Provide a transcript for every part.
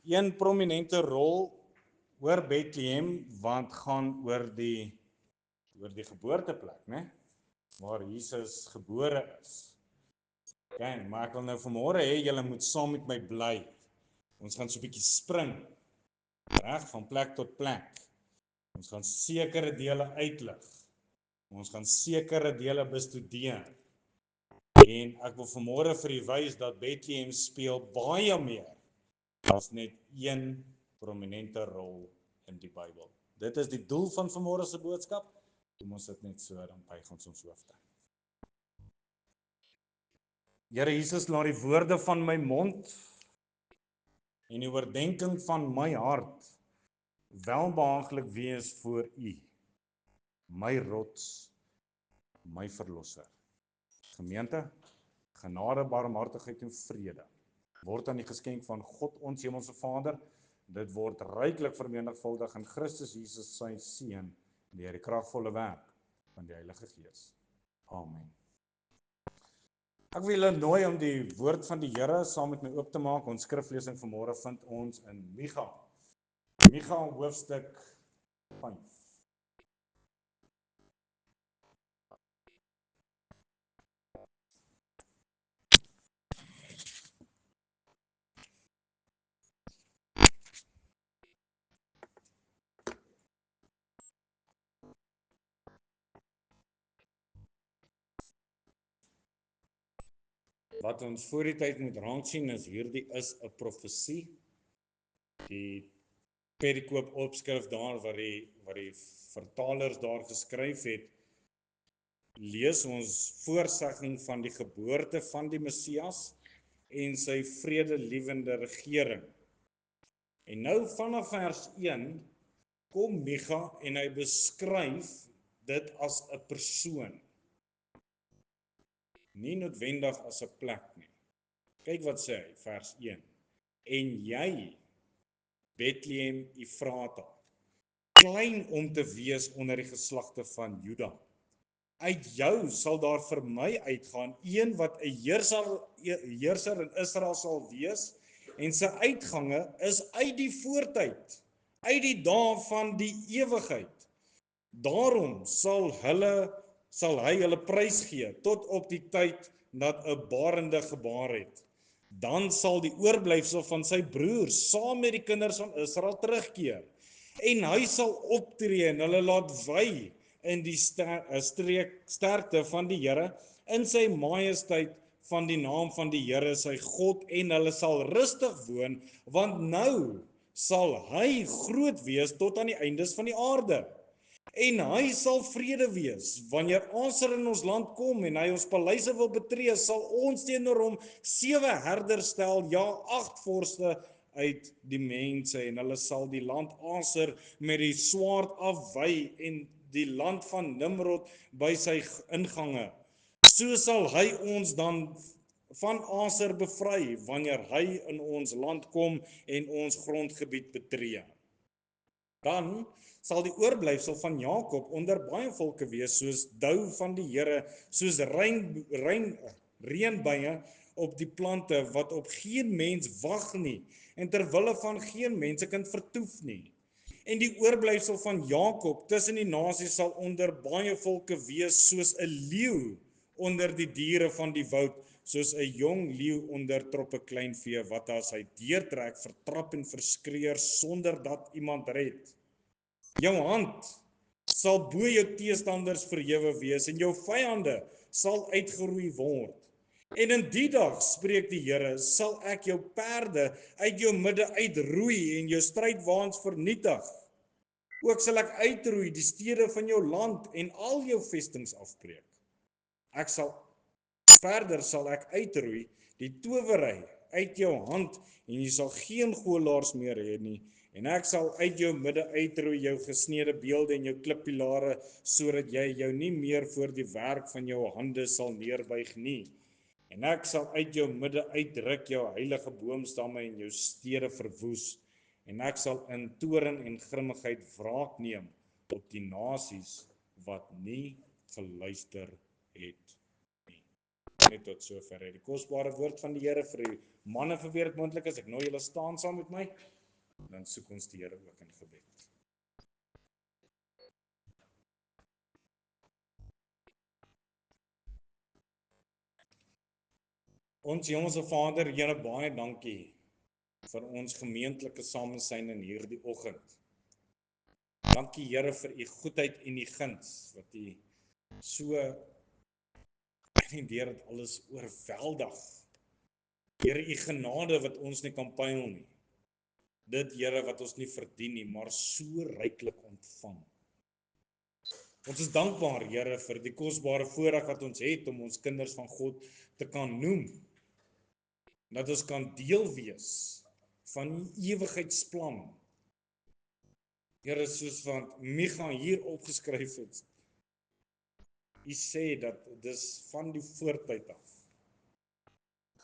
een prominente rol oor Bethlehem, want gaan oor die geboorteplek, né? Waar Jesus gebore is. Okay, maar ek wil nou vanmôre hê julle moet saam met my bly. Ons gaan so 'n bietjie spring, reg, van plek tot plek. Ons gaan sekere dele uitlig. Ons gaan sekere dele bestudeer. En ek wil vanmôre vir u wys dat Bethlehem speel baie meer as net een prominente rol in die Bybel. Dit is die doel van vanmôre se boodskap. Kom ons sit net so, dan buig ons hoofde. Here Jesus, laat die woorde van my mond en die oordeenking van my hart welbehaaglik wees voor u, my rots, my verlosser. Gemeente, genade, barmhartigheid en vrede word aan die geskenk van God ons hemelse Vader. Dit word ryklik vermenigvuldig in Christus Jesus sy seun deur die kragvolle werk van die Heilige Gees. Amen. Ek wil julle nooi om die woord van die Here saam met my oop te maak. Ons skriflesing vanmôre vind ons in Micha. Micha hoofstuk 5. Wat ons voor die tyd moet raak sien is hierdie is 'n profesie. Die perikoop opskrif daar wat die vertalers daar geskryf het, lees ons voorsegging van die geboorte van die Messias en sy vredelewende regering. En nou vanaf vers 1 kom Micha en hy beskryf dit as 'n persoon. Nie noodwendig as 'n plek nie. Kyk wat sê hy, vers 1. En jy, Bethlehem Efrata, klein om te wees onder die geslagte van Juda. Uit jou sal daar vir my uitgaan een wat 'n heerser in Israel sal wees, en sy uitgange is uit die voortyd, uit die dae van die ewigheid. Daarom sal hy hulle prys gee tot op die tyd dat 'n barende gebaar het. Dan sal die oorblyfsel van sy broers saam met die kinders van Israel terugkeer. En hy sal optree en hulle laat wy in die sterkte van die Here, in sy majesteit van die naam van die Here sy God, en hulle sal rustig woon, want nou sal hy groot wees tot aan die eindes van die aarde. En hy sal vrede wees. Wanneer Aser in ons land kom en hy ons paleise wil betree, sal ons teenoor hom 7 herders stel, ja 8 vorste uit die mense, en hulle sal die land Aser met die swaard afwy en die land van Nimrod by sy ingange. So sal hy ons dan van Aser bevry, wanneer hy in ons land kom en ons grondgebied betree. Dan sal die oorblyfsel van Jakob onder baie volke wees, soos dou van die Here, soos reënbuie op die plante, wat op geen mens wag nie, en terwille van geen mense kan vertoef nie. En die oorblyfsel van Jakob tussen die nasies sal onder baie volke wees, soos 'n leeu onder die diere van die woud, soos 'n jong leeu onder troppe kleinvee, wat as hy deurtrek, vertrap en verskreeur, sonder dat iemand red. Jou hand sal bo jou teestanders verhewe wees, en jou vyande sal uitgeroei word. En in die dag, spreek die Here, sal ek jou perde uit jou midde uitroei en jou strydwaans vernietig. Ook sal ek uitroei die stede van jou land en al jou vestings afbreek. Verder sal ek uitroei die towery uit jou hand, en jy sal geen goelaars meer hê nie. En ek sal uit jou midde uitroei jou gesnede beelde en jou klippilare, sodat jy jou nie meer voor die werk van jou hande sal neerbuig nie. En ek sal uit jou midde uitruk jou heilige boomstamme en jou stede verwoes. En ek sal in toorn en grimmigheid wraak neem op die nasies wat nie geluister het nie. Net tot sover die kosbare woord van die Here vir die manne vir wie dit moontlik is. Ek nooi julle staan saam met my. dan soek ons die Here ook in gebed. Ons Hemelse Vader, Here, baie dankie vir ons gemeentelike samesyn in hierdie oggend. Dankie Here vir u goedheid en u guns wat u so en deur dit alles oorweldig. Here, u genade wat ons nie kan pyl nie. Dit Here wat ons nie verdien nie, maar so ryklik ontvang. Ons is dankbaar Here vir die kosbare voorreg wat ons het om ons kinders van God te kan noem. Dat ons kan deel wees van die ewigheidsplan. Here, soos wat Micha hier opgeskryf het, u sê dat dis van die voortyd af.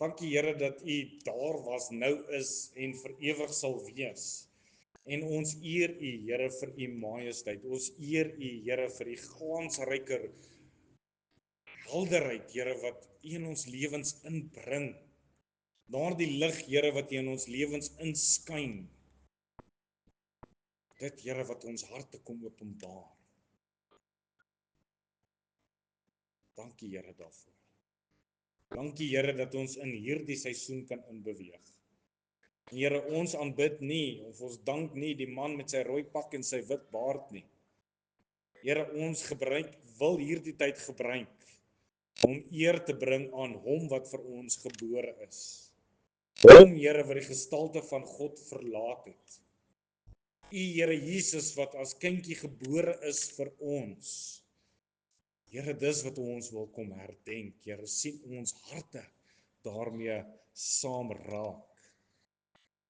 Dankie Here dat u daar was, nou is en vir ewig sal wees. En ons eer u Here vir u majesteit. Ons eer u Here vir die glansryke helderheid, Here, wat u in ons lewens inbring. Daardie lig, Here, wat u in ons lewens inskyn. Dit Here wat ons harte kom openbaar. Dankie Here daarvoor. Dankie Here dat ons in hierdie seisoen kan inbeweeg. Here, ons aanbid nie of ons dank nie die man met sy rooi pak en sy wit baard nie. Here, ons wil hierdie tyd gebruik om eer te bring aan hom wat vir ons gebore is. Hom Here wat die gestalte van God verlaat het. U Here Jesus wat as kindjie gebore is vir ons. Here, dis wat ons wil kom herdenk. Here, sien ons harte daarmee saam raak.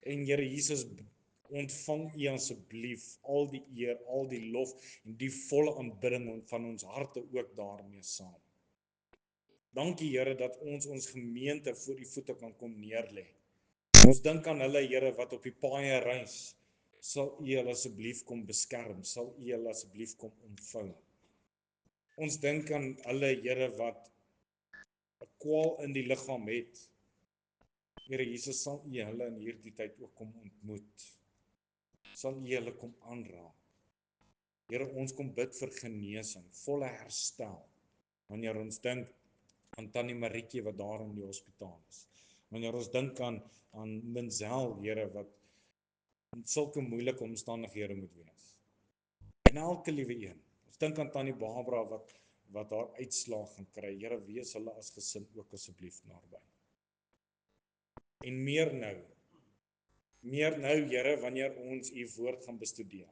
En Here Jesus, ontvang u asseblief al die eer, al die lof en die volle aanbidding van ons harte ook daarmee saam. Dankie Here dat ons gemeente voor u voete kan kom neerlê. Ons dink aan hulle Here wat op die paaie reis. Sal u hulle asseblief kom beskerm, sal u hulle asseblief kom omvou. Ons dink aan hulle Here wat 'n kwaal in die liggaam het. Here Jesus, sal u hulle in hierdie tyd ook kom ontmoet. Sal u hulle kom aanraak. Here, ons kom bid vir genesing, volle herstel. Wanneer ons dink aan Tannie Marietjie wat daar in die hospitaal is. Wanneer ons dink aan Menzel, Here, wat in sulke moeilike omstandighede moet wees. En elke liewe een. Ons dink aan Tannie Barbara wat haar uitslaag gaan kry. Here, wees hulle as gesin ook asseblief naby. En meer nou, Here, wanneer ons u woord gaan bestudeer.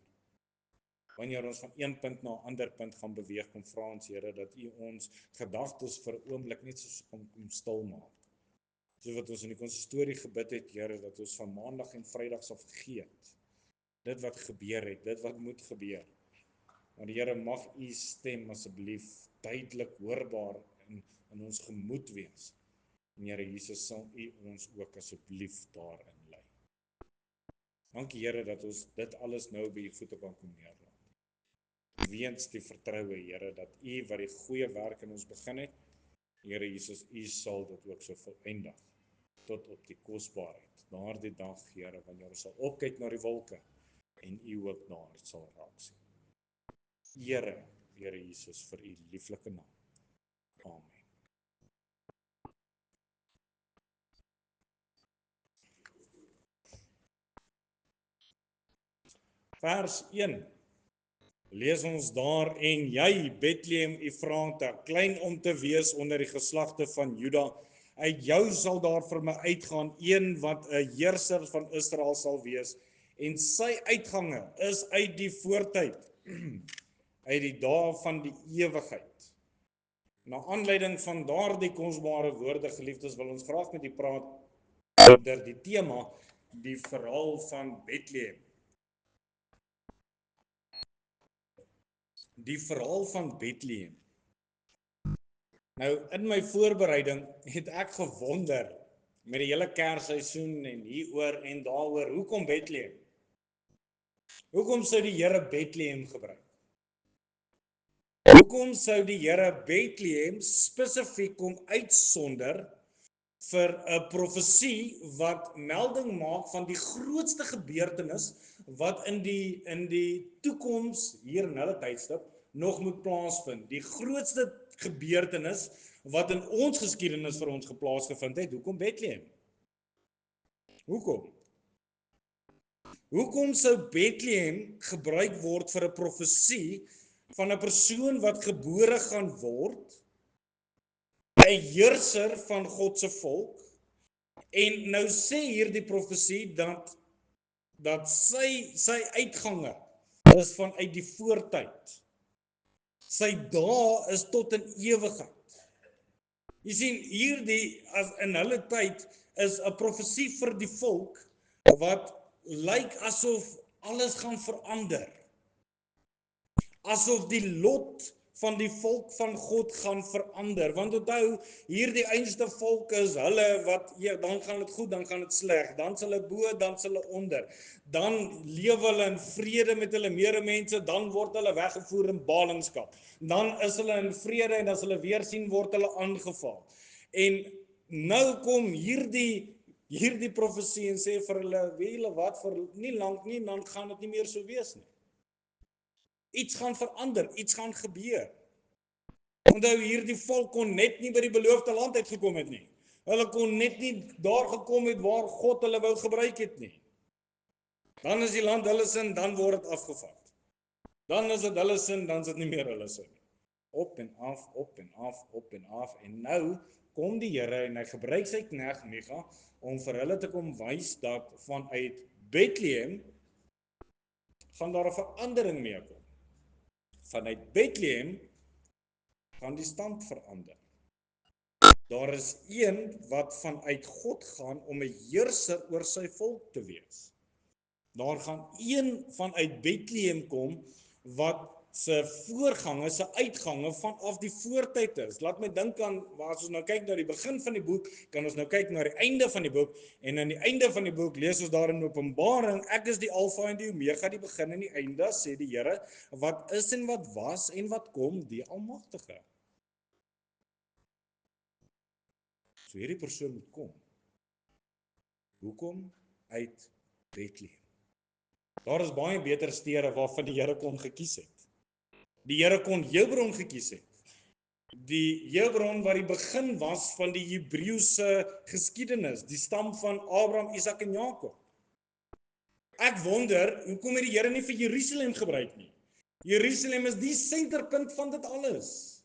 Wanneer ons van een punt na 'n ander punt gaan beweeg, kom vra ons Here dat u ons gedagtes vir 'n oomblik net so kom stil maak. So wat ons in die konsistorie gebid het, Here, dat ons van maandag en vrydag sal vergeet. Dit wat gebeur het, dit wat moet gebeur. Maar Here, mag u stem asseblief duidelik hoorbaar in ons gemoed wees. En Here Jesus, sal u ons ook asseblief daarin lei. Dankie Here dat ons dit alles nou by u voete kan kom neerlaat. Weens die vertroue, Here, dat u wat die goeie werk in ons begin het, Here Jesus, u sal dit ook so volëindig tot op die kosbaarheid. Daardie dag, Here, wanneer ons sal opkyk na die wolke en u ook daar sal raak sien. Here Jesus, vir u lieflike naam. Amen. Vers 1. Lees ons daar, en jy, Bethlehem Efrata, klein om te wees onder die geslagte van Juda, uit jou sal daar vir my uitgaan een wat 'n heerser van Israel sal wees, en sy uitgange is uit die voortyd, uit die dae van die ewigheid. Na aanleiding van daardie kosbare woorde, geliefdes, wil ons graag met u praat oor die tema, die verhaal van Bethlehem. Die verhaal van Bethlehem. Nou, in my voorbereiding het ek gewonder met die hele Kersseisoen en hieroor en daaroor, hoekom Bethlehem? Hoekom sou die Here Bethlehem gebruik? Hoekom sou die Here Bethlehem spesifiek kom uitsonder vir 'n profesie wat melding maak van die grootste gebeurtenis wat in die toekoms hier in hulle tydstip nog moet plaasvind. Die grootste gebeurtenis wat in ons geskiedenis vir ons geplaasgevind het. Hoekom Bethlehem? Hoekom? Hoekom sou Bethlehem gebruik word vir 'n profesie van 'n persoon wat gebore gaan word, 'n heerser van God se volk, en nou sê hierdie profesie dat sy uitgange is vanuit die voortyd. Sy dae is tot in ewigheid. Jy sien, hierdie as in hulle tyd is 'n profesie vir die volk wat lyk asof alles gaan verander. Asof die lot van die volk van God gaan verander. Want onthou, hierdie einste volk is hulle wat, ja, dan gaan dit goed, dan gaan dit sleg. Dan is hulle bo, dan is hulle onder. Dan lewe hulle in vrede met hulle medemense, dan word hulle weggevoer in ballingskap. Dan is hulle in vrede en as hulle weer sien, word hulle aangeval. En nou kom hierdie profesie en sê vir hulle, weet julle wat, vir nie lank nie, dan gaan dit nie meer so wees nie. Iets gaan verander, iets gaan gebeur. Onthou, hierdie volk kon net nie by die beloofde land uitgekom het nie. Hulle kon net nie daar gekom het waar God hulle wou gebruik het nie. Dan is die land hulle sin, dan word dit afgevat. Dan is dit hulle sin, dan is dit nie meer hulle sin nie. Op en af, op en af, op en af. En nou kom die Here en hy gebruik sy knegt Micha om vir hulle te kom wys dat vanuit Bethlehem gaan daar 'n verandering mee kom. Vanuit Bethlehem gaan die stand verander. Daar is een wat vanuit God gaan om 'n heerser oor sy volk te wees. Daar gaan een vanuit Bethlehem kom wat se voorgange, se uitgange vanaf die voortyd is. Laat my dink aan, as ons nou kyk na die begin van die boek, kan ons nou kyk na die einde van die boek, en aan die einde van die boek lees ons daar in Openbaring, ek is die Alfa en die Omega, die begin en die einde, sê die Here, wat is en wat was en wat kom, die Almagtige. So hierdie persoon moet kom. Hoekom? Uit Bethlehem. Daar is baie beter stede waarvan die Here kon gekies het. Die Here kon Hebron gekies het. Die Hebron wat die begin was van die Hebreëse geskiedenis, die stam van Abraham, Isak en Jakob. Ek wonder, hoekom het die Here nie vir Jerusalem gebruik nie? Jerusalem is die senterpunt van dit alles.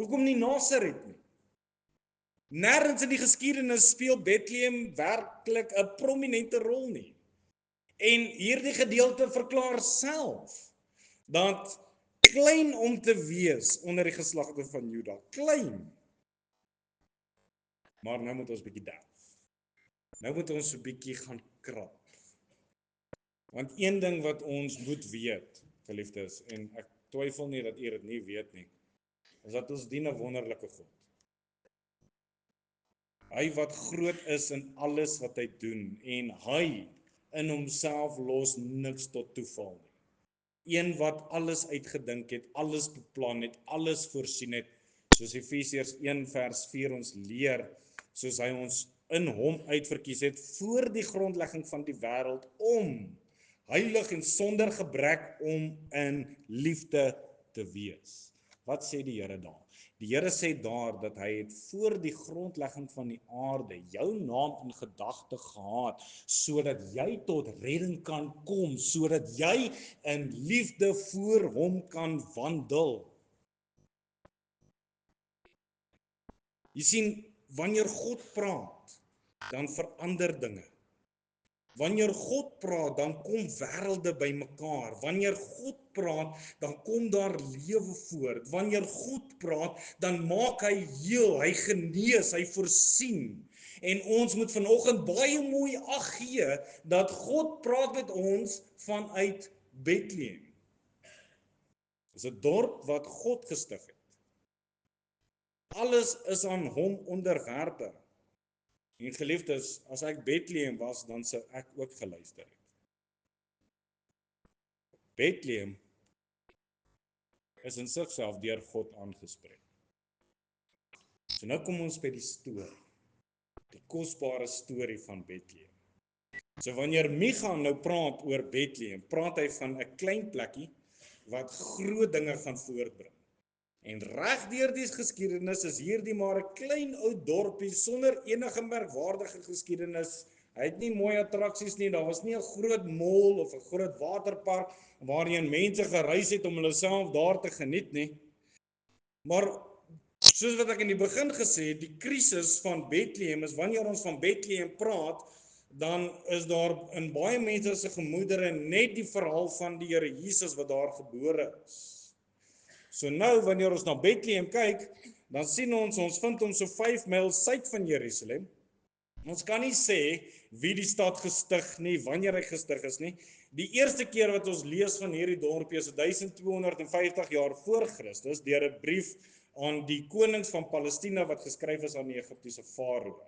Hoekom nie Nasaret nie? Nêrens in die geskiedenis speel Bethlehem werklik 'n prominente rol nie. En hierdie gedeelte verklaar self dat klein om te wees onder die geslagte van Juda, klein. Maar nou moet ons bietjie delf. Nou moet ons 'n bietjie gaan krap. Want een ding wat ons moet weet, geliefdes, en ek twyfel nie dat u dit nie weet nie, is dat ons dien 'n wonderlike God. Hy wat groot is in alles wat hy doen, en hy in homself los niks tot toeval nie. Een wat alles uitgedink het, alles beplan het, alles voorsien het, soos Efesiërs 1 vers 4 ons leer, soos hy ons in hom uitverkies het voor die grondlegging van die wêreld om heilig en sonder gebrek om in liefde te wees. Wat sê die Here daar? Die Here sê daar dat hy het voor die grondlegging van die aarde jou naam in gedagte gehad, sodat jy tot redding kan kom, sodat jy in liefde voor hom kan wandel. Jy sien, wanneer God praat, dan verander dinge. Wanneer God praat, dan kom wêrelde bymekaar. Wanneer God praat, dan kom daar lewe voort. Wanneer God praat, dan maak hy heel, hy genees, hy voorsien. En ons moet vanoggend baie mooi ag gee dat God praat met ons vanuit Bethlehem. Dis 'n dorp wat God gestig het. Alles is aan hom onderwerpe. En geliefdes, as ek Bethlehem was, dan sou ek ook geluister het. Bethlehem is in sigself deur God aangespreek. So nou kom ons by die storie. Die kosbare storie van Bethlehem. So wanneer Micha nou praat oor Bethlehem, praat hy van 'n klein plekkie wat groot dinge gaan voortbring. En reg deur die geskiedenis is hierdie maar 'n klein ou dorpie sonder enige merkwaardige geskiedenis. Hy het nie mooi attraksies nie, daar was nie 'n groot mall of 'n groot waterpark waarheen mense gereis het om hulle self daar te geniet nie. Maar soos wat ek in die begin gesê het, die krisis van Bethlehem is wanneer ons van Bethlehem praat, dan is daar in baie mense se gemoedere net die verhaal van die Here Jesus wat daar gebore is. So nou wanneer ons na Bethlehem kyk, dan sien ons vind hom so 5 myl suid van Jerusalem. Ons kan nie sê wie die stad gestig nie, wanneer hy gestig is nie. Die eerste keer wat ons lees van hierdie dorpie is 1250 jaar voor Christus deur 'n brief aan die konings van Palestina wat geskryf is aan die Egiptiese farao.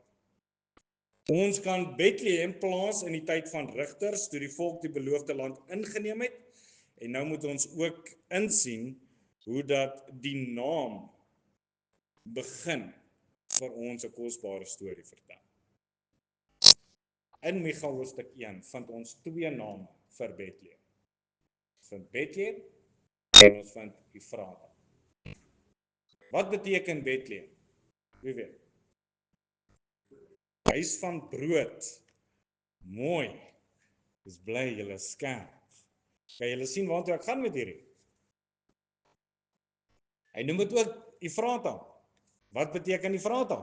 Ons kan Bethlehem plaas in die tyd van rigters, toe die volk die beloofde land ingeneem het. En nou moet ons ook insien hoe dat die naam begin vir ons 'n kosbare storie vertel. In Micha hoofstuk 1 vind ons 2 name vir Bethlehem. Ons vind Bethlehem en ons vind Efrata. Wat beteken Bethlehem? Wie weet? Huis van brood. Mooi. Dis bly julle skerp. Kan julle sien waartoe ek gaan met hierdie? Hy noem dit ook Efrata. Wat beteken Efrata?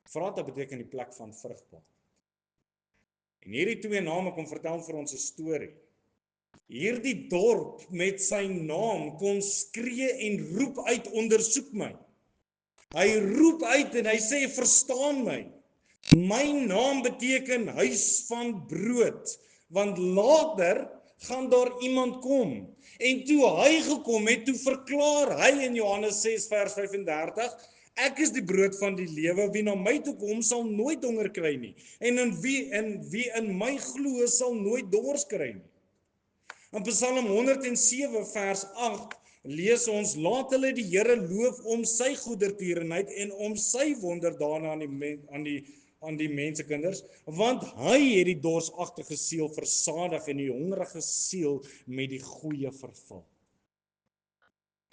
Efrata beteken die plek van vrugbaar. En hierdie 2 name kom vertel vir ons 'n storie. Hierdie dorp met sy naam kom skree en roep uit, ondersoek my. Hy roep uit en hy sê, verstaan my. My naam beteken huis van brood, want later gaan daar iemand kom. En toe hy gekom het, toe verklaar hy in Johannes 6 vers 35, ek is die brood van die lewe, wie na my toe kom sal nooit honger kry nie. En wie in my glo sal nooit dors kry nie. In Psalm 107 vers 8 lees ons, laat hulle die Here loof om sy goedertierenheid en om sy wonderdane aan die mensekinders, want hy het die dorsagtige siel versadig en die hongerige siel met die goeie vervul.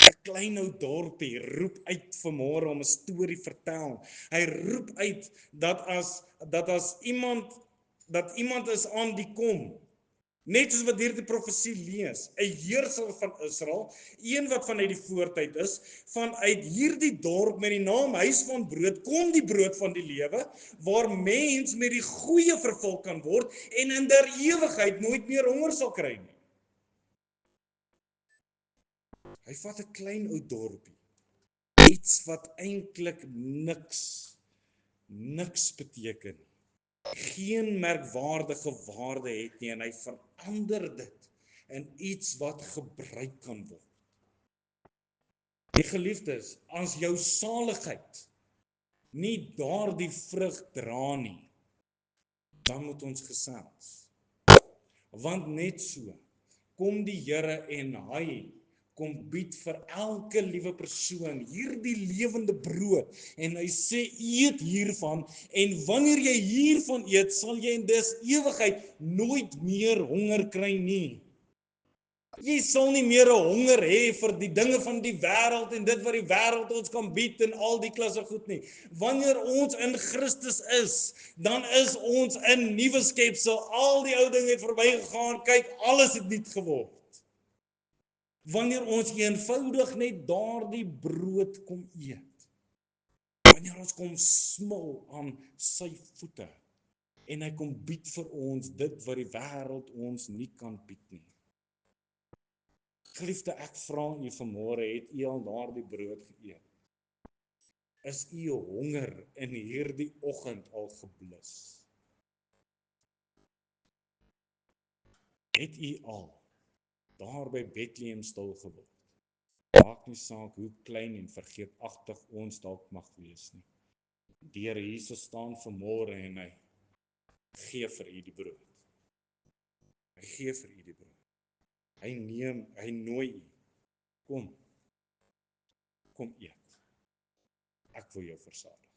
'n Klein ou dorpie roep uit vanmôre om 'n storie vertel. Hy roep uit dat iemand is aan die kom. Net soos wat hierdie profesie lees, 'n heerser van Israel, een wat vanuit die voortyd is, vanuit hierdie dorp met die naam Huis van Brood, kom die brood van die lewe, waar mens met die goeie vervul kan word en in der ewigheid nooit meer honger sal kry nie. Hy vat 'n klein ou dorpie, iets wat eintlik niks beteken nie. Geen merkwaardige waarde het nie en hy verander dit in iets wat gebruik kan word. Die geliefdes, as jou saligheid nie daardie vrug dra nie, dan moet ons gesels. Want net so kom die Here en hy kom bied vir elke liewe persoon hierdie lewende brood en hy sê eet hiervan en wanneer jy hiervan eet sal jy in des ewigheid nooit meer honger kry nie. Jy sal nie meer 'n honger hê vir die dinge van die wêreld en dit wat die wêreld ons kan bied en al die klasse goed nie. Wanneer ons in Christus is, dan is ons 'n nuwe skepsel. Al die ou dinge het verbygegaan, kyk, alles het nuut geword. Wanneer ons eenvoudig net daardie brood kom eet. Wanneer ons kom smil aan sy voete en hy kom bied vir ons dit wat die wêreld ons nie kan bied nie. Geliefde, ek vra u vanmôre, het u al daardie brood geëet? Is u honger in hierdie oggend al geblus? Het u al daar by Bethlehem stil geword? Maak nie saak hoe klein en vergeetagtig ons dalk mag wees nie. Die Here Jesus staan vanmôre en hy gee vir u die brood. Hy gee vir u die brood. Hy nooi u. Kom eet. Ek wil jou versadig.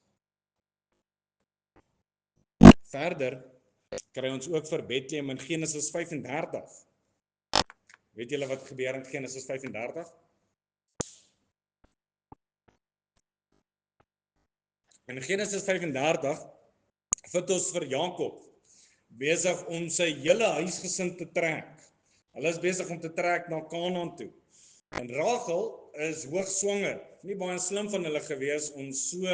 Verder kry ons ook vir Bethlehem in Genesis 35. Weet julle wat gebeur in Genesis 35? In Genesis 35 vind ons vir Jakob besig om sy hele huisgesin te trek. Hulle is besig om te trek na Kanaan toe. En Rachel is hoogswanger. Nie baie slim van hulle gewees om so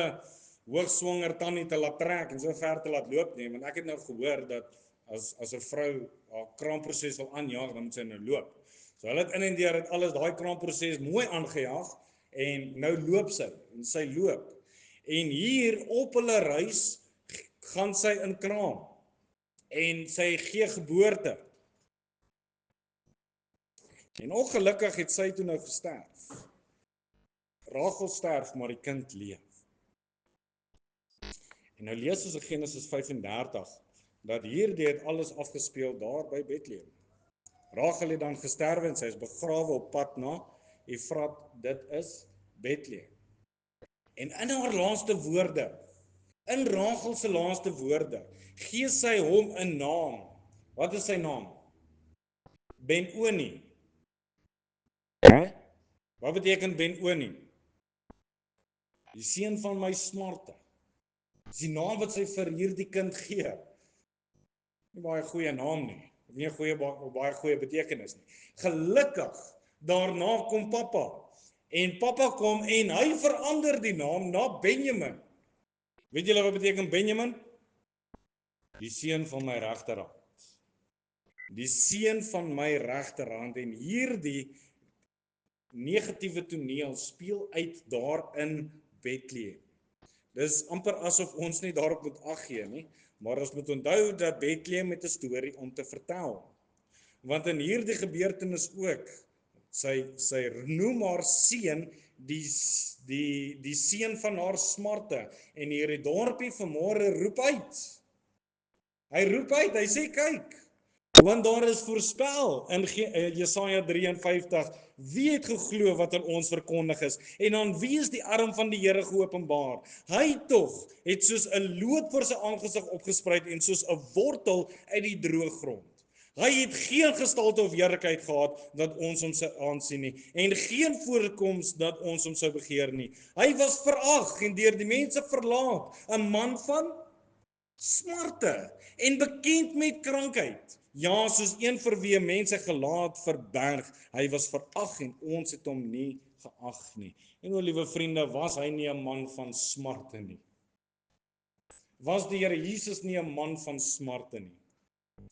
hoogswanger tannie te laat trek en so ver te laat loop nie, want ek het nou gehoor dat as 'n vrou haar kraamproses wil aanjaag, dan moet sy nou loop. So hulle het in en deur het alles daai kraamproses mooi aangejaag en nou loop sy en sy loop. En hier op hulle reis gaan sy in kraam en sy gee geboorte. En ongelukkig het sy toe nou gesterf. Rachel sterf, maar die kind leef. En nou lees ons in Genesis 35 dat hierdie het alles afgespeel daar by Bethlehem. Rachel het dan gesterwe en sy is begrawe op pad na Efrat, dit is Bethlehem. En in haar laaste woorde, in Rachel se laaste woorde, gee sy hom 'n naam. Wat is sy naam? Ben-Oni. Wat beteken Ben-Oni? Die seun van my smarte. Dis die naam wat sy vir hierdie kind gee. Nie baie goeie naam nie. Nie 'n baie goeie betekenis nie. Gelukkig, daarna kom pappa. En pappa kom en hy verander die naam na Benjamin. Weet julle wat beteken Benjamin? Die seun van my regterhand. Die seun van my regterhand. En hierdie negatiewe toneel speel uit daar in Bethlehem. Dis amper asof ons nie daarop moet ag gee nie, maar ons moet onthou dat Bethlehem met 'n storie om te vertel. Want in hierdie gebeurtenis ook, sy noem haar seun die seun van haar smarte, en hierdie dorpie vanmôre roep uit. Hy roep uit, hy sê kyk, want daar is voorspel in Jesaja 53, wie het geglo wat aan ons verkondig is, en aan wie is die arm van die Here geopenbaar? Hy tog het soos 'n loot voor sy aangesig opgespruit en soos 'n wortel uit die droë grond. Hy het geen gestalte of heerlikheid gehad dat ons hom sou aansien nie, en geen voorkoms dat ons hom sou begeer nie. Hy was verag en deur die mense verlaat, 'n man van smarte en bekend met krankheid. Ja, soos een vir wie mense gelaat verberg. Hy was verag en ons het hom nie geag nie. En o, liewe vriende, was hy nie 'n man van smarte nie? Was die Here Jesus nie 'n man van smarte nie?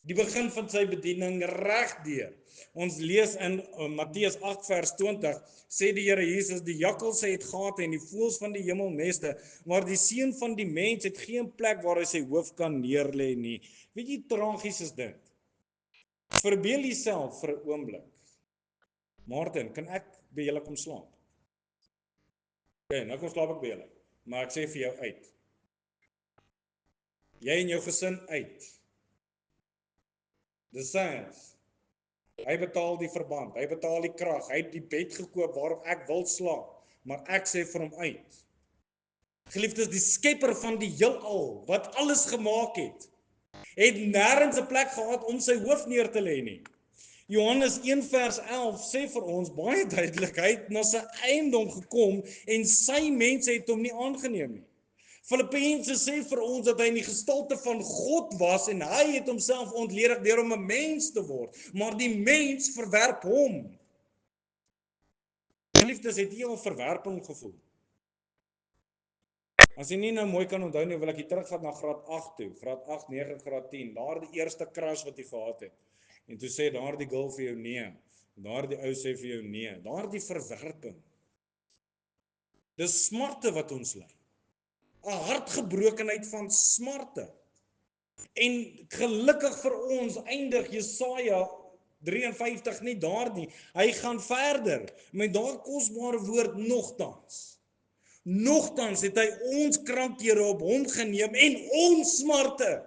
Die begin van sy bediening regdeur. Ons lees in Matteus 8 vers 20, sê die Here Jesus, die jakkalse het gate en die voëls van die hemel neste, maar die seun van die mens het geen plek waar hy sy hoof kan neerlê nie. Weet jy, tragies is dit. Verbeel jouself vir 'n oomblik. Martin, kan ek by julle kom slaap? Okay, nou kom slaap ek by julle. Maar ek sê vir jou uit. Jy en jou gesin uit. Dis sens. Hy betaal die verband, hy betaal die krag, hy het die bed gekoop waarop ek wil slaap, maar ek sê vir hom uit. Geliefdes, die skepper van die heelal, wat alles gemaak het nêrens 'n plek gehad om sy hoof neer te lê nie. Johannes 1 vers 11 sê vir ons baie duidelik, hy het na sy eiendom gekom en sy mense het hom nie aangeneem nie. Filippense sê vir ons dat hy in die gestalte van God was en hy het homself ontledig deur om 'n mens te word, maar die mens verwerp hom. Geliefdes, het jy al verwerping gevoel? As jy nie nou mooi kan onthou nie, wil ek jy terugvat na graad 8 toe, graad 8, 9, graad 10, daar die eerste crush wat jy gehad het. En toe sê daar die girl vir jou nee, daar die ou sê vir jou nee, daar die verwerping. Dis smarte wat ons ly. 'n Hartgebrokenheid van smarte. En gelukkig vir ons eindig Jesaja 53 nie daar nie. Hy gaan verder met daardie kosbare woord nogtans. Nogtans het hy ons krankhede op hom geneem en ons smarte.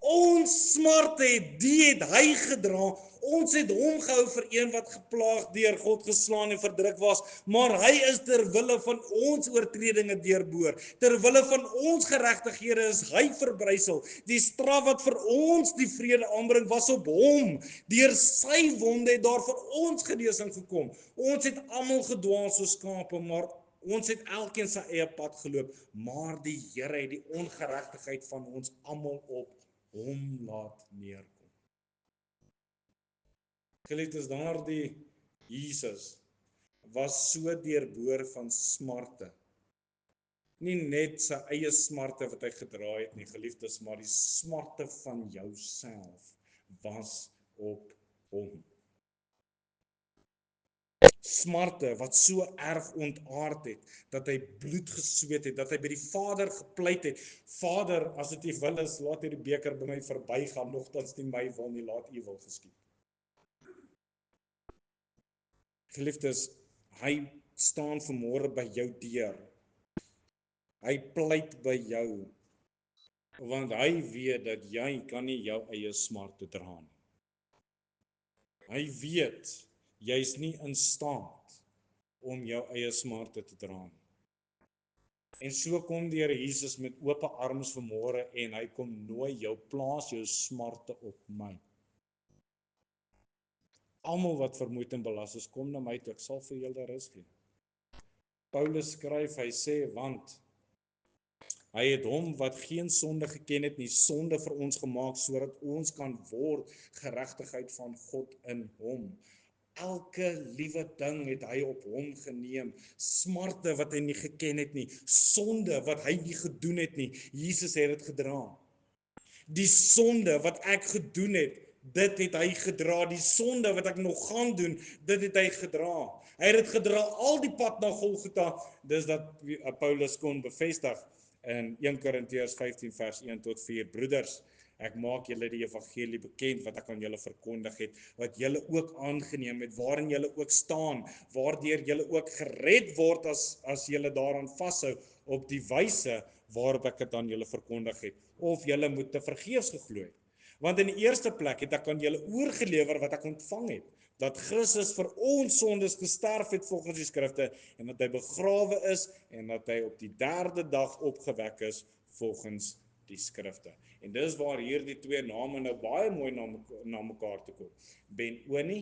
Ons smarte het hy gedra. Ons het hom gehou vir een wat geplaag deur God geslaan en verdruk was, maar hy is ter wille van ons oortredinge deurboor. Ter wille van ons geregtighede is hy verbrysel. Die straf wat vir ons die vrede aanbring was op hom. Deur sy wonde het daar vir ons genesing gekom. Ons het almal gedwaal soos skape, maar ons het elkeen sy eie pad geloop, maar die Here het die ongeregtigheid van ons almal op hom laat neerkom. Geliefdes, daardie Jesus was so deurboor van smarte. Nie net sy eie smarte wat hy gedra het nie, geliefdes, maar die smarte van jouself was op hom. Smarte wat so erg ontaard het, dat hy bloed gesweet het, dat hy by die Vader gepleit het, Vader, as dit U wil is, laat hierdie beker by my verbygaan, nogtans nie my wil nie, laat U wil geskied. Geliefdes, hy staan vanmôre by jou deur. Hy pleit by jou, want hy weet dat jy kan nie jou eie smarte dra nie. Hy weet, jy is nie in staat om jou eie smarte te dra nie. En so kom die Here Jesus met oop arms vanmôre en hy kom nooi jou, plaas jou smarte op my. Almal wat vermoeid en belas is, kom na my toe, ek sal vir julle rus gee. Paulus skryf, hy sê, want hy het hom wat geen sonde geken het nie, sonde vir ons gemaak, sodat ons kan word geregtigheid van God in hom. Elke liewe ding het hy op hom geneem, smarte wat hy nie geken het nie, sonde wat hy nie gedoen het nie, Jesus het dit gedra. Die sonde wat ek gedoen het, dit het hy gedra. Die sonde wat ek nog gaan doen, dit het hy gedra. Hy het dit gedra al die pad na Golgotha, dis dat Paulus kon bevestig in 1 Korintiërs 15 vers 1 tot 4, broeders, ek maak julle die evangelie bekend wat ek aan julle verkondig het, wat julle ook aangeneem het, waarin julle ook staan, waardeur julle ook gered word as julle daaraan vashou, op die wyse waarop ek dit aan julle verkondig het, of julle moet te vergeefs geglo het. Want in die eerste plek het ek aan julle oorgelewer wat ek ontvang het, dat Christus vir ons sondes gesterf het volgens die skrifte, en dat hy begrawe is, en dat hy op die 3de dag opgewek is volgens die skrifte. En dis waar hierdie twee name nou baie mooi na mekaar toe kom. Ben-Oni,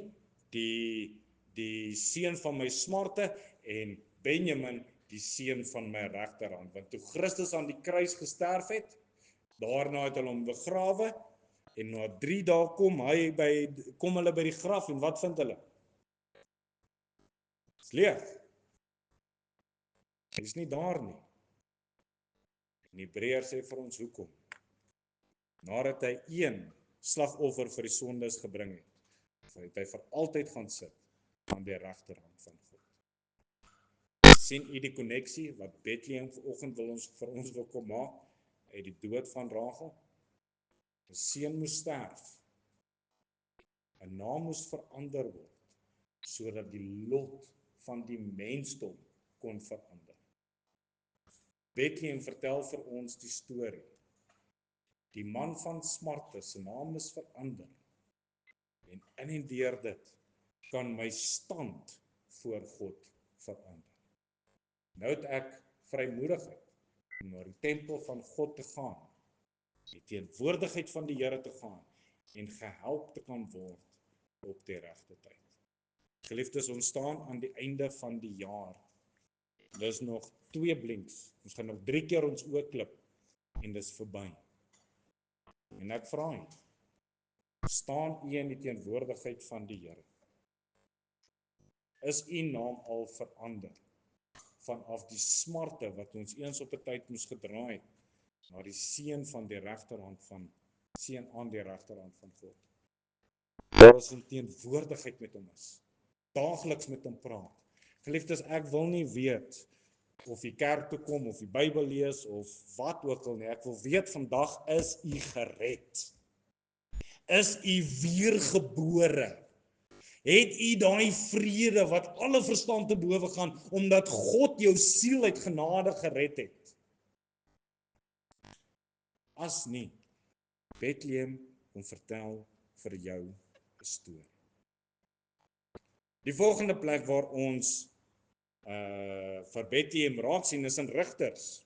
die seun van my smarte, en Benjamin, die seun van my regterhand. Want toe Christus aan die kruis gesterf het, daarna het hulle hom begrawe, en na 3 dae kom hulle by die graf, en wat vind hulle? Dis leeg. Hy is nie daar nie. En Hebreërs sê vir ons hoekom? Nadat hy een slagoffer vir die sondes gebring het, het hy vir altyd gaan sit aan die regterhand van God. Sien u die koneksie wat Bethlehem vanoggend vir ons wil kom maak uit die dood van Rachel? 'n seun moes sterf, 'n naam moes verander word, sodat die lot van die mensdom kon verander. Bethlehem vertel vir ons die storie. Die man van smarte, sy naam is verander, en in en deur dit kan my stand voor God verander. Nou het ek vrymoedigheid om na die tempel van God te gaan, die teenwoordigheid van die Here te gaan, en gehelp te kan word op die regte tyd. Geliefdes, ons staan aan die einde van die jaar. Dis nog 2 blinks. Ons gaan nog 3 keer ons oë klip, en dis verby. En ek vra u, staan u in die teenwoordigheid van die Here? Is u naam al verander? Vanaf die smarte wat ons eens op 'n tyd moes gedra het, na die seun aan die regterhand van God. Waar ons in teenwoordigheid met hom is, daagliks met hom praat. Geliefdes, ek wil nie weet of jy kerk toe kom, of jy Bybel lees, of wat ook al nie. Ek wil weet, vandag is u gered. Is u weergebore? Het u daai vrede wat alle verstand te bowe gaan, omdat God jou siel uit genade gered het? As nie, Bethlehem kom vertel vir jou 'n storie. Die volgende plek waar ons vir Bethlehem raak sien is in Rigters.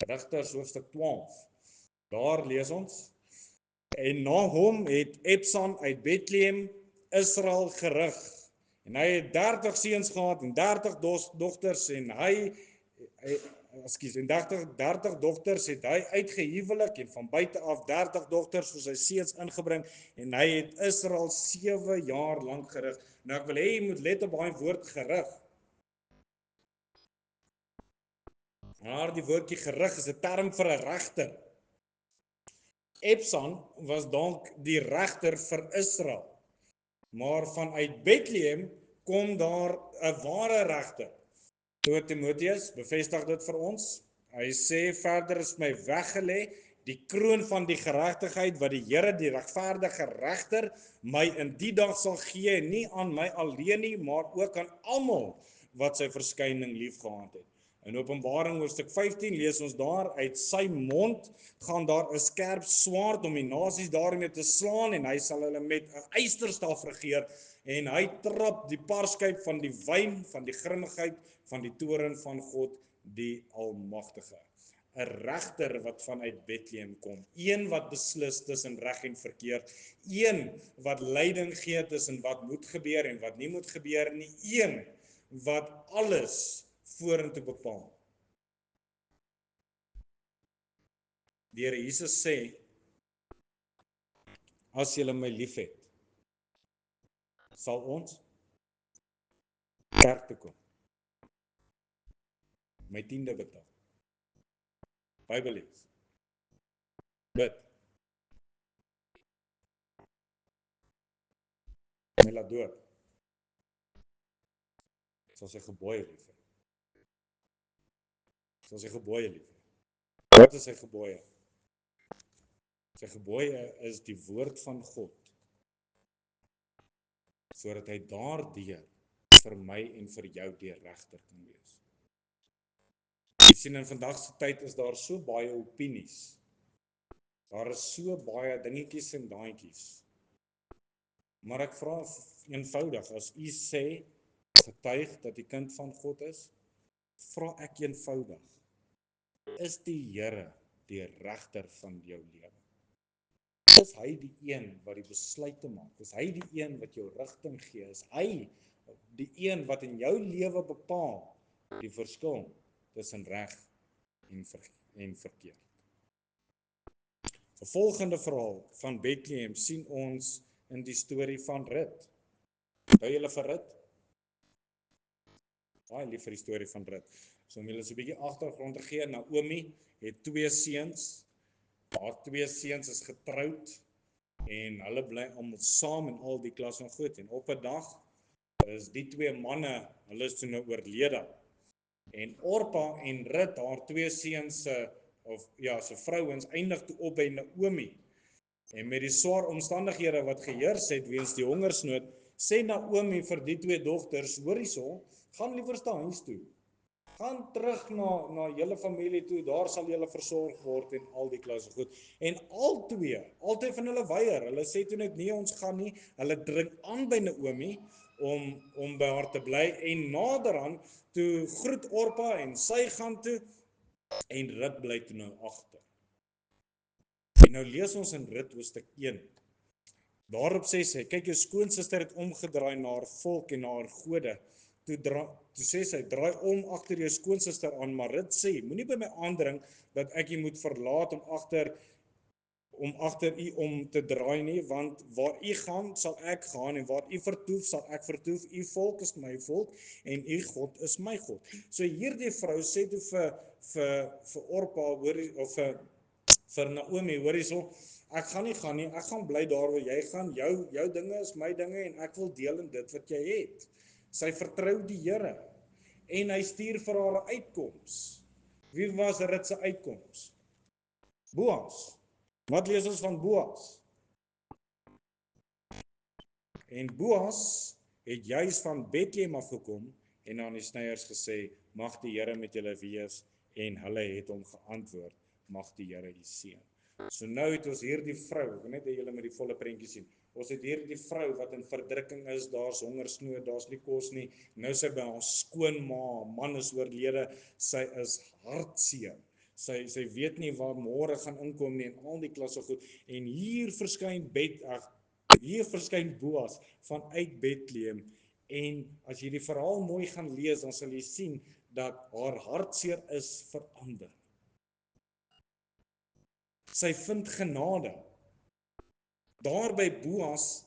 Rigters hoofstuk 12. Daar lees ons: En na hom het Ebsan uit Bethlehem Israel gerig. En hy het 30 seuns gehad en 30 dogters en en 30 dogters het hy uitgehuwelik en van buite af 30 dogters vir sy seuns ingebring en hy het Israel 7 jaar lank gerig. Nou ek wil hê jy moet let op daai woord gerig. Maar die woordjie gerig is 'n term vir 'n regter. Ebsan was dalk die regter vir Israel. Maar vanuit Bethlehem kom daar 'n ware regter. 2 Timoteus bevestig dit vir ons. Hy sê verder is my weggelê die kroon van die geregtigheid wat die Here die regverdige regter my in die dag sal gee, nie aan my alleen nie, maar ook aan almal wat sy verskyning liefgehad het. In Openbaring hoofstuk 15 lees ons daar, uit sy mond gaan daar 'n skerp swaard om die nasies daarmee te slaan en hy sal hulle met 'n ysterstaf regeer en hy trap die parskyp van die wyn van die grimmigheid van die toorn van God die Almagtige. 'n Regter wat vanuit Bethlehem kom, een wat beslis tussen reg en verkeerd, een wat leiding gee tussen wat moet gebeur en wat nie moet gebeur nie, een wat alles vorentoe bepaal. Die Here Jesus sê, as julle my liefhet, sal ons kerk toe kom, my 10de betaal, Bybel lees, bid, my laat doop, sal sy gebooie liefhet. Sal sy gebooie liefhet. Wat is sy gebooie? Sy gebooie is die woord van God, sodat hy daardeur vir my en vir jou die regter kan wees. Jy sien, in vandag se tyd is daar so baie opinies. Daar is so baie dingetjies en daadjies. Maar ek vra eenvoudig, as u sê, getuig dat die kind van God is, vra ek eenvoudig, is die Here die regter van jou lewe? Is hy die een wat die besluite maak? Is hy die een wat jou rigting gee? Is hy die een wat in jou lewe bepaal die verskil tussen reg en verkeerd? 'n Volgende verhaal van Bethlehem sien ons in die storie van Rut. Onthou julle vir Rut? Baie lief vir die storie van Rut. So om julle so 'n bietjie agtergrond te gee, Naomi het 2 seuns. Haar 2 seuns is getroud en hulle bly almal saam en al die klas van goed. En op 'n dag is die 2 manne, hulle is toe nou oorlede. En Orpa en Rut, haar 2 seuns se vrouens, eindig toe op by Naomi. En met die swaar omstandighede wat geheers het weens die hongersnood, sê Naomi vir die 2 dogters, hoor hierso, gaan liewer huis toe. Gaan terug na julle familie toe, daar sal julle versorg word en al die klas goed. En albei van hulle weier. Hulle sê toe net nee, ons gaan nie. Hulle dring aan by Naomi om by haar te bly en naderhand toe groet Orpa en sy gaan toe en Rut bly toe nou agter. En nou lees ons in Rut hoofstuk 1. Daarop sê sy, kyk, jou skoonsister het omgedraai na haar volk en na haar gode. Toe sê sy, draai om agter jou skoonsister aan, maar Rut sê, moenie by my aandring dat ek jy moet verlaat om agter u om te draai nie, want waar u gaan, sal ek gaan en waar u vertoef, sal ek vertoef. U volk is my volk en u God is my God. So hierdie vrou sê toe vir Orpa, of vir Naomi, hoor hierso, ek gaan nie gaan nie, ek gaan bly daar waar jy gaan, jou dinge is my dinge en ek wil deel in dit wat jy het. Sy vertrou die Here en hy stuur vir haar 'n uitkoms. Wie was Rut se uitkoms? Boas. Wat lees ons van Boas? En Boas het juis van Bethlehem afgekom en aan die sneiers gesê, mag die Here met julle wees, en hulle het hom geantwoord, mag die Here u seën. So nou het ons hierdie vrou, ek wil net hê julle moet die volle prentjie sien. Ons het hierdie vrou wat in verdrukking is, daar's hongersnood, daar's nie kos nie. Nou sy by haar skoonma, haar man is oorlede, sy is hartseer. Sy weet nie waar môre gaan inkom nie en al die klasse goed. En hier verskyn Boas vanuit Bethlehem. En as jy die verhaal mooi gaan lees, dan sal jy sien dat haar hartseer is verander. Sy vind genade. Daar by Boas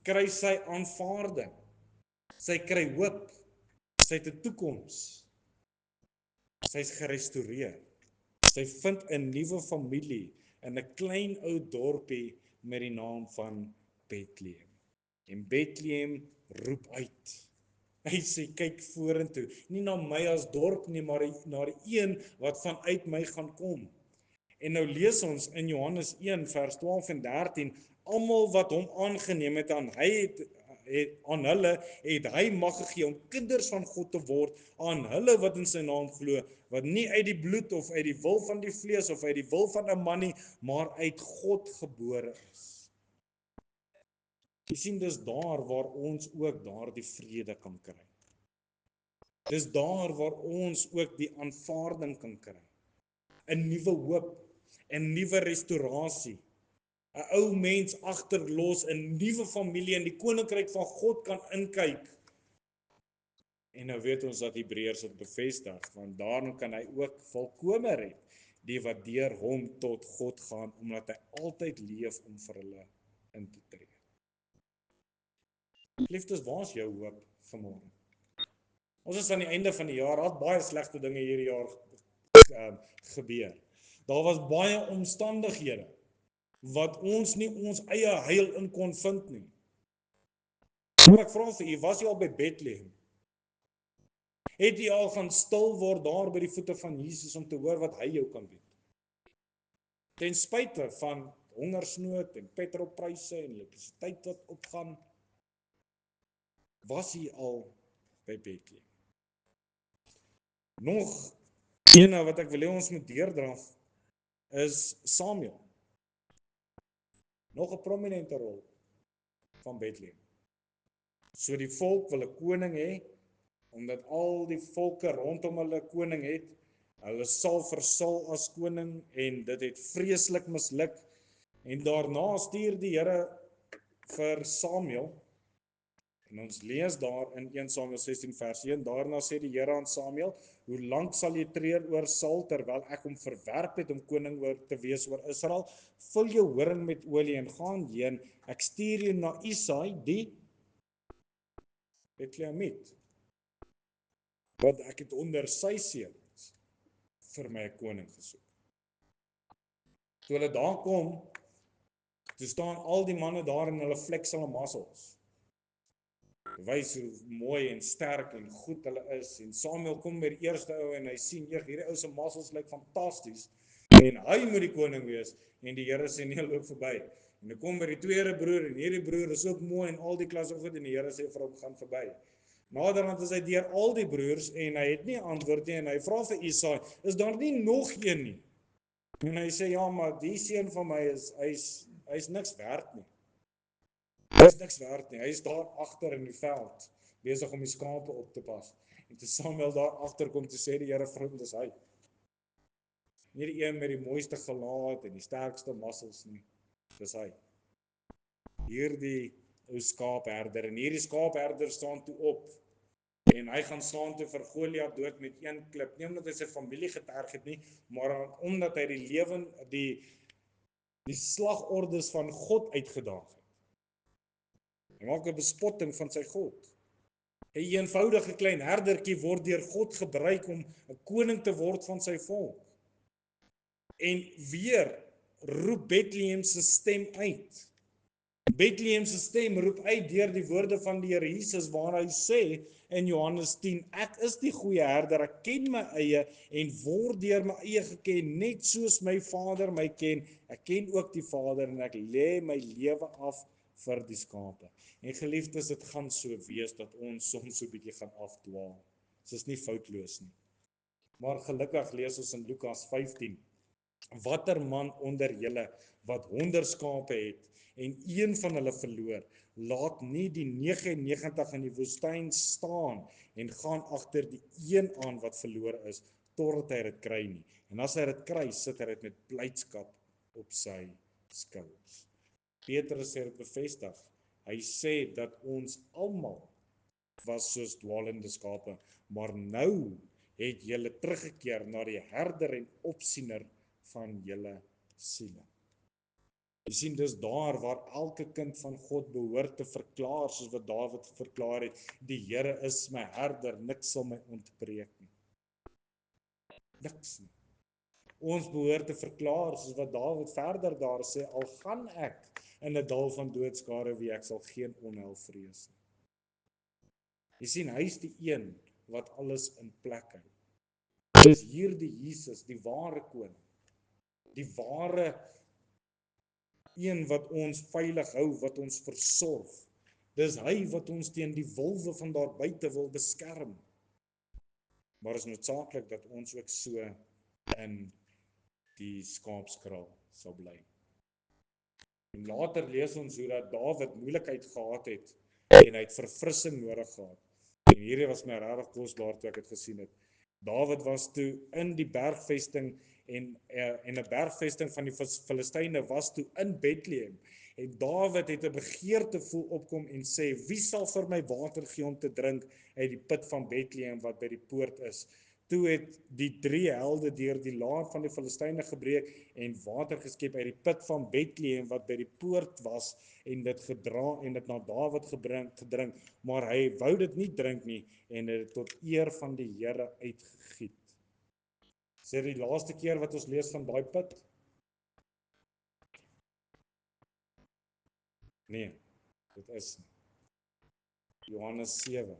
kry sy aanvaarding. Sy kry hoop. Sy het 'n toekoms. Sy's gerestoreer. Sy vind 'n nuwe familie in 'n klein ou dorpie met die naam van Bethlehem. En Bethlehem roep uit. Hy sê kyk vorentoe, nie na my as dorp nie, maar na die een wat vanuit my gaan kom. En nou lees ons in Johannes 1 vers 12 en 13, almal wat hom aangeneem het aan hulle het hy mag gegee om kinders van God te word, aan hulle wat in sy naam glo, wat nie uit die bloed of uit die wil van die vlees of uit die wil van 'n man nie, maar uit God gebore is. Jy sien, dis daar waar ons ook daardie vrede kan kry. Dis daar waar ons ook die aanvaarding kan kry. 'n Nuwe hoop, 'n nuwe restaurasie. 'n Ou mens agterlos, 'n nuwe familie in die koninkryk van God kan inkyk. En nou weet ons dat Hebreërs dit bevestig, want daarom kan hy ook volkome red, die wat deur hom tot God gaan, omdat hy altyd leef om vir hulle in te tree. Liefdes, waar is jou hoop vanmôre? Ons is aan die einde van die jaar, daar het baie slegte dinge hierdie jaar gebeur. Daar was baie omstandighede wat ons nie ons eie heil in kon vind nie. Maar ek vra vir u, was jy al by Bethlehem? Het jy al gaan stil word daar by die voete van Jesus om te hoor wat hy jou kan doen? Ten spyte van hongersnood en petrolpryse en elektrisiteit wat opgaan, was jy al by Bethlehem? Nog ene wat ek wil hê ons moet deurdra is Samuel. Nog 'n prominente rol van Bethlehem. So die volk wil 'n koning hê, omdat al die volke rondom hulle koning het. Hulle sal vir Saul as koning en dit het vreeslik misluk. En daarna stuur die Here vir Samuel. En ons lees daar in 1 Samuel 16 vers 1, daarna sê die Here aan Samuel, hoe lank sal jy treur oor Saul, terwyl ek hom verwerp het om koning te wees oor Israel? Vul jou horing met olie en gaan heen, ek stuur jou na Isaai, die Betlehemiet, want ek het onder sy seuns vir my 'n koning gesoek. Toe hulle daar kom, toe staan al die manne daar in hulle flex hulle muscles. Wys hoe mooi en sterk en goed hulle is. En Samuel kom by die eerste ou en hy sien, hierdie ou se muscles lyk fantasties en hy moet die koning wees. En die Here sê nee, loop verby. En hy kom by die tweede broer en hierdie broer is ook mooi en al die klasse goed en die Here sê vir hom gaan verby. Naderhand is hy deur al die broers en hy het nie antwoord nie en hy vra vir Isaai, is daar nie nog een nie? En hy sê ja, maar die seun van my hy's niks werd nie. Hy is niks werd nie. Hy is daar agter in die veld besig om die skape op te pas. En toe Samuel daar agter kom, toe sê die Here vir hom, dis hy. Nie die een met die mooiste gelaat en die sterkste muscles nie. Dis hy. Hierdie ou skaapherder en hierdie skaapherder staan toe op. En hy gaan staan toe vir Goliat dood met een klip. Nie omdat hy sy familie geterg het nie, maar omdat hy die slagordes van God uitgedaag het. Hy maak 'n bespotting van sy God. 'n Eenvoudige klein herdertjie word deur God gebruik om 'n koning te word van sy volk. En weer roep Bethlehem se stem uit. Bethlehem se stem roep uit deur die woorde van die Here Jesus waar hy sê in Johannes 10, ek is die goeie herder, ek ken my eie en word deur my eie geken, net soos my Vader my ken. Ek ken ook die Vader en ek lê my lewe af vir die skape. En geliefdes, dit gaan so wees dat ons soms so 'n bietjie gaan afdwaal. Dit is nie foutloos nie. Maar gelukkig lees ons in Lukas 15 Watter man onder julle wat 100 skape het en een van hulle verloor, laat nie die 99 in die woestyn staan en gaan agter die een aan wat verloor is, totdat hy dit kry nie. En as hy dit kry, sit hy dit met blydskap op sy skouers. Petrus het dit bevestig. Hy sê dat ons almal was soos dwaalende skape, maar nou het julle teruggekeer na die herder en opsiener van julle siele. Jy sien, dis daar waar elke kind van God behoort te verklaar, soos wat Dawid verklaar het, die Here is my herder, niks sal my ontbreek nie. Niks nie. Ons behoort te verklaar, soos wat Dawid verder daar sê, al gaan ek in 'n dal van doodskaduwee, ek sal geen onheil vrees nie. Jy sien, hy is die een wat alles in plek hou. Dis hierdie Jesus, die ware koning, die ware een wat ons veilig hou, wat ons versorg. Dis hy wat ons teen die wolwe van daar buite wil beskerm. Maar is noodsaaklik dat ons ook so in die skaapskraal sal bly. En later lees ons hoe dat Dawid moeilikheid gehad het en hy het verfrissing nodig gehad. En hierdie was my regtig kosbaar toe ek dit gesien het. Dawid was toe in die bergvesting en 'n bergvesting van die Filistyne was toe in Bethlehem. En Dawid het 'n begeerte voel opkom en sê, wie sal vir my water gee om te drink uit die put van Bethlehem wat by die poort is? Toe het die 3 helde deur die laan van die Filistyne gebreek en water geskep uit die put van Bethlehem wat by die poort was en dit gedra en dit na Dawid gedrink, maar hy wou dit nie drink nie en het tot eer van die Here uitgegiet. Is dit die laaste keer wat ons lees van daai put? Nee, dit is nie. Johannes 7,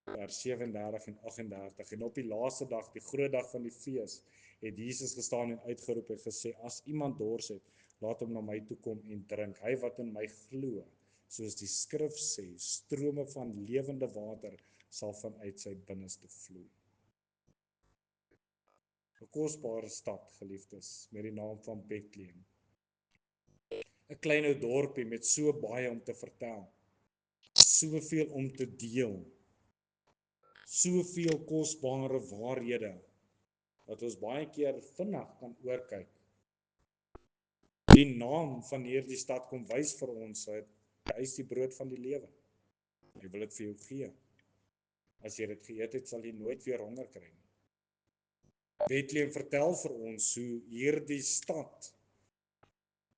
vers 37 en 38. En op die laaste dag, die groot dag van die fees, het Jesus gestaan en uitgeroep en gesê, as iemand dors het, laat hom na my toe kom en drink. Hy wat in my glo, soos die skrif sê, strome van lewende water sal vanuit sy binneste vloei. 'n Kosbare stad, geliefdes, met die naam van Bethlehem. 'n Klein ou dorpie met so baie om te vertel, soveel om te deel, soveel kosbare waarhede, wat ons baie keer vinnig kan oorkyk. Die naam van hierdie stad kom wys vir ons, hy is die brood van die lewe. Hy wil dit vir jou gee. As jy dit geëet het, sal jy nooit weer honger kry nie. Bethlehem vertel vir ons hoe hierdie stad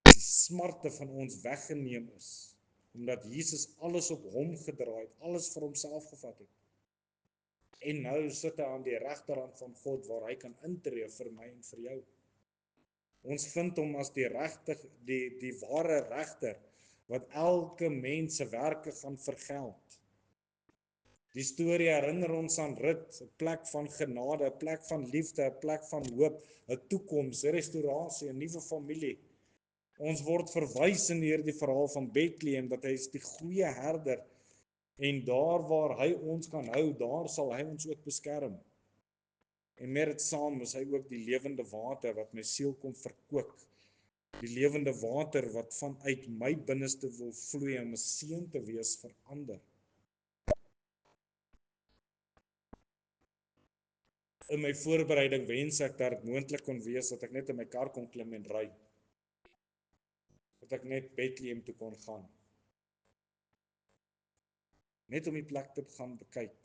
die smarte van ons weggeneem is, omdat Jesus alles op hom gedra het, alles vir homself gevat het. En nou sit hy aan die regterhand van God waar hy kan intree vir my en vir jou. Ons vind hom as die ware regter wat elke mens se werke gaan vergeld. Die storie herinner ons aan Rut, 'n plek van genade, 'n plek van liefde, 'n plek van hoop, 'n toekoms, 'n restaurasie, 'n nuwe familie. Ons word verwys in hierdie verhaal van Bethlehem dat hy is die goeie herder en daar waar hy ons kan hou, daar sal hy ons ook beskerm. En met dit saam is hy ook die lewende water wat my siel kom verkoop. Die lewende water wat vanuit my binneste wil vloei om 'n seën te wees vir ander. In my voorbereiding wens ek dat dit moontlik kon wees dat ek net in my kar kon klim en ry. Dat ek net Bethlehem toe kon gaan. Net om die plek te gaan bekyk.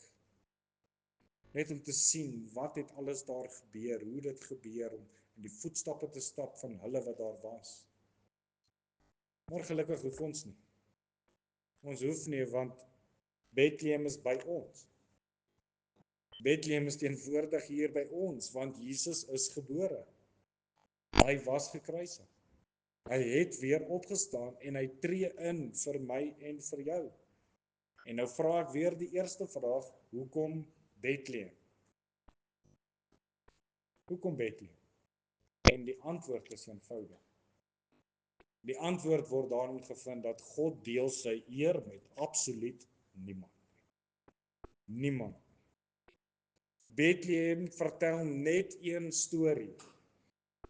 Net om te sien wat het alles daar gebeur, hoe dit gebeur, om in die voetstappe te stap van hulle wat daar was. Maar gelukkig hoef ons nie. Ons hoef nie, want Bethlehem is by ons. Bethlehem is teenwoordig hier by ons, want Jesus is gebore. Hy was gekruisig. Hy het weer opgestaan en hy tree in vir my en vir jou. En nou vra ek weer die eerste vraag, hoekom Bethlehem? Hoekom Bethlehem? En die antwoord is eenvoudig. Die antwoord word daarin gevind dat God deel sy eer met absoluut niemand. Niemand. Bethlehem vertel net een storie.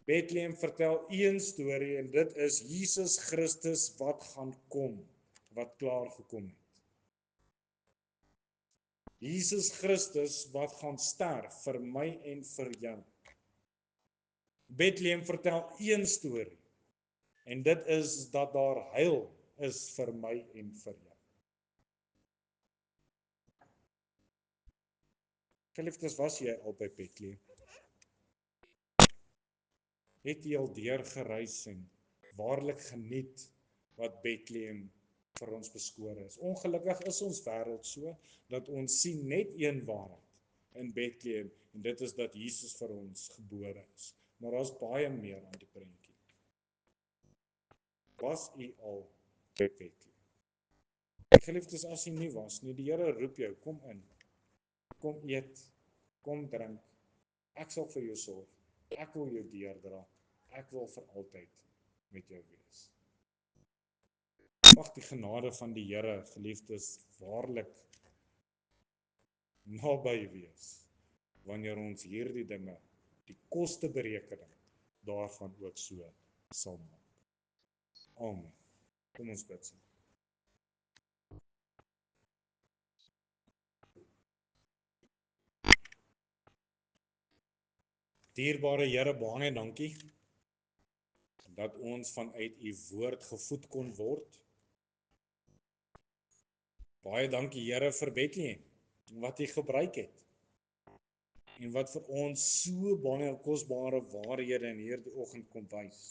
Bethlehem vertel een storie en dit is Jesus Christus wat gaan kom, wat klaar gekom het. Jesus Christus wat gaan sterf vir my en vir jou. Bethlehem vertel een storie en dit is dat daar heil is vir my en vir jou. Geliefdes, was jy al by Bethlehem? Het jy al deurgereis en waarlik geniet wat Bethlehem vir ons beskore is? Ongelukkig is ons wêreld so, dat ons sien net een waarheid in Bethlehem, en dit is dat Jesus vir ons gebore is. Maar daar's baie meer aan die prentjie. Was u al by Bethlehem? Geliefdes, as u nie was nie, die Here roep jou, kom in, kom eet, kom drink, ek sal vir jou sorg, ek wil jou deurdra, ek wil vir altyd met jou wees. Mag die genade van die Here, geliefdes, waarlik naby wees, wanneer ons hierdie dinge, die kosteberekening daarvan ook so sal maak. Amen. Kom ons bid saam. Dierbare Here, baie dankie dat ons vanuit u woord gevoed kon word. Baie dankie Here vir Bethlehem, wat u gebruik het en wat vir ons so baie kosbare waarhede in hierdie oggend kom wys.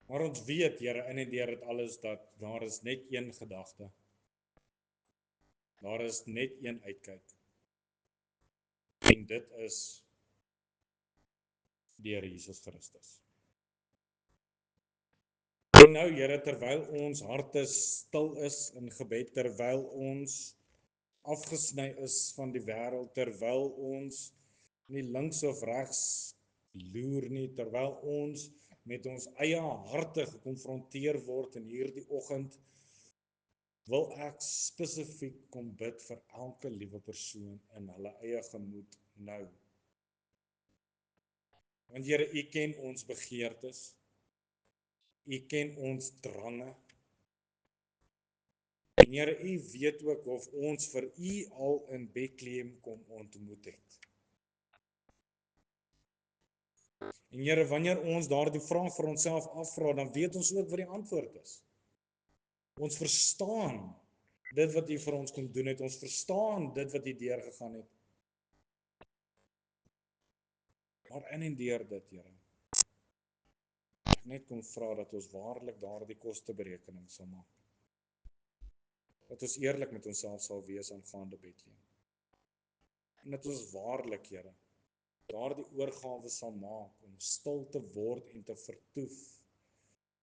Maar ons weet, Here, in en deur dit alles, dat daar is net een gedagte. Daar is net een uitkyk. En dit is deur Jesus Christus. En nou, Here, terwyl ons harte stil is in gebed, terwyl ons afgesny is van die wêreld, terwyl ons nie links of regs loer nie, terwyl ons met ons eie harte gekonfronteer word in hierdie oggend, wil ek spesifiek kom bid vir elke liewe persoon in hulle eie gemoed nou. Want Here, u ken ons begeertes, u ken ons drange, en Here, u weet ook of ons vir u al in Bethlehem kom ontmoet het. En Here, wanneer ons daardie vraag vir onsself afvra, dan weet ons ook wat die antwoord is. Ons verstaan dit wat u vir ons kom doen het, ons verstaan dit wat u deurgegaan het. Maar in en deur dit, Here, ek net kom vra dat ons waarlik daardie kosteberekening sal maak. Dat ons eerlik met onsself sal wees aangaande Bethlehem. En dat ons waarlik, Here, daardie oorgawe sal maak om stil te word en te vertoef.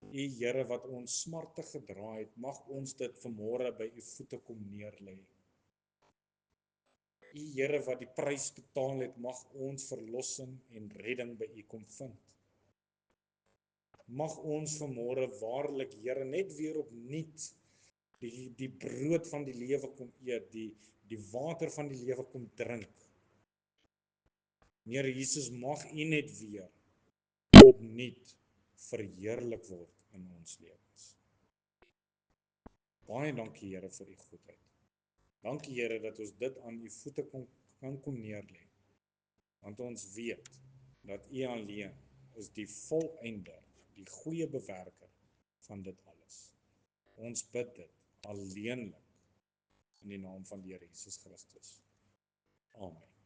U Here wat ons smarte gedra het, mag ons dit vanmôre by u voete kom neerlê. U Here wat die prys betaal het, mag ons verlossing en redding by u kom vind. Mag ons vanmôre waarlik, Here, net weer opnuut die brood van die lewe kom eet, die water van die lewe kom drink. Here Jesus, mag u net weer opnuut verheerlik word in ons lewens. Baie dankie Here vir u goedheid. Dankie Here dat ons dit aan u voete kan kom neerlê. Want ons weet dat u alleen is die volëinder, die goeie bewerker van dit alles. Ons bid dit alleenlik in die naam van die Here Jesus Christus. Amen.